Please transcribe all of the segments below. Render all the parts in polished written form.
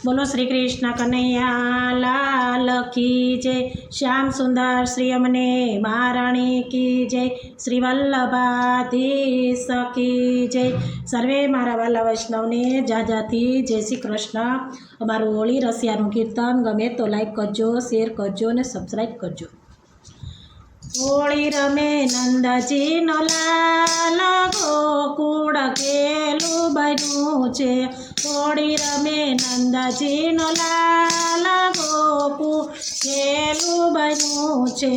बोलो श्री कृष्ण कन्हैया लाल की जय। श्याम सुंदर श्री अमने महाराणी की जय। श्री वल्लभाधीश की जय। सर्वे मारा वाला वैष्णव ने जाजाती जय श्री कृष्ण। अमारू होली रसियानु कीर्तन गमे तो लाइक करजो, शेर करजो ने सब्सक्राइब करजो। होली रमे नंदजी नो लाल गोकुळ केलू बन्यु छे। होली रमे नंदजी नो लाल गोकुळ केलू बन्यु छे।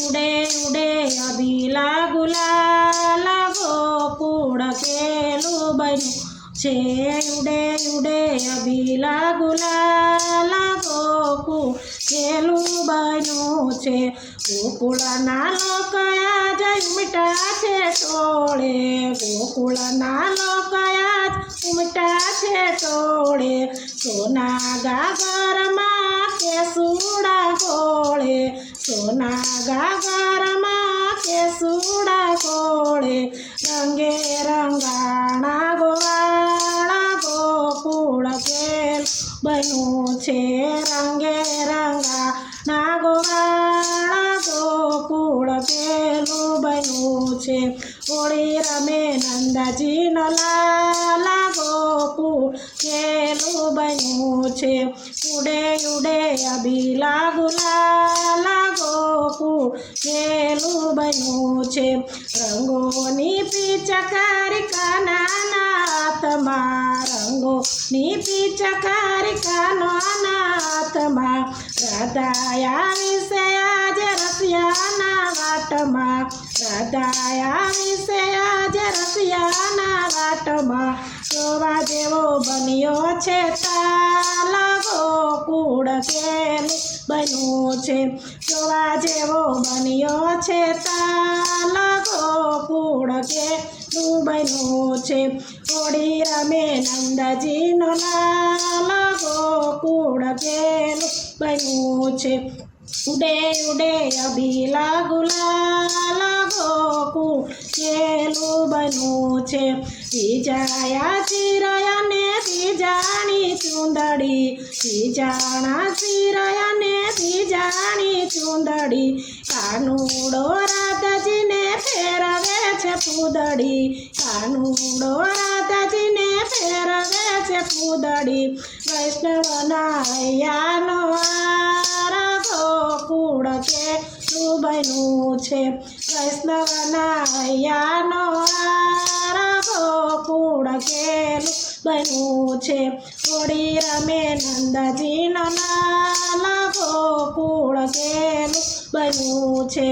उडे उडे अबीला गुलाल गोकुळ केलू बन्यु छे। उडे उडे अबीला गुलाल गोकुळ केलू बन्यु छे। गोकुळना लोक आज उमटा छे टोळे। गोकुळना लोक आज उमटा छे टोळे। सोना गागरमा केसुडा गोळे। सोना गागरमा केसुडा गोळे। रंगे रंगाणा गोवाळा गोकुळ केलू बन्यु छे। रंगे रंगाणा गोवाळा गोकुळ केलू बन्यु छे। होली रमे नंदजी नो लाल गोकुळ केलू बन्यु छे। उडे उडे अबीला गुलाल गोकुळ केलू बन्यु छे। रंगोनी पिचकारी कानाना हाथमा। रंगोनी पिचकारी कानाना हाथमा। राधाया विषे आज रसियाना वाटमा। राधाया विषे आज रसियाना वाटमा। जोवा जेवो बन्यो छे ताल गोकुळ केलू बन्यु छे। जोवा जेवो बन्यो छे ताल गोकुळ केलू बन्यु छे। होली रमे नंदजी नो लाल गोकुळ केलू बन्यु छे। उडे उडे अबीला गुलाल गोकुळ केलू बन्यु छे। बीजाया चिरया ने बीजाणी चूंदड़ी। बीजाणा चिरया ने बीजाणी चूंदड़ी। कानूड़ो राधाजी ने फेरवे छे फूदड़ी। कानूड़ो राधाजी ने फेरवे छे फूदड़ी। वैष्णवना हैयानो हार गोकुळ केलू बन्यु छे। वैष्णवना हैयानो हार गोकुळ केलू बन्यु छे। होली रमे नंदजी नो लाल गोकुळ केलू बन्यु छे।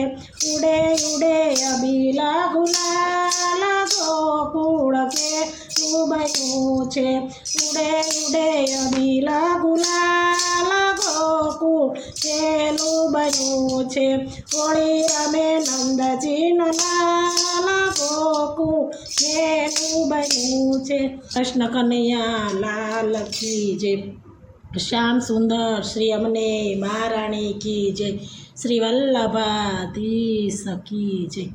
उडे उडे अबीला गुलाल गोकुळ केलू बन्यु छे। उडे उडे अबीला गुलाल गोकुळ केलू बन्यु छे। होली रमे नंदजी नो लाल गोकुळ केलू बन्यु छे। कृष्ण कन्हैया लाल की जय। श्याम सुंदर श्री अमने महाराणी की जय। श्री वल्लभाधीश की जय।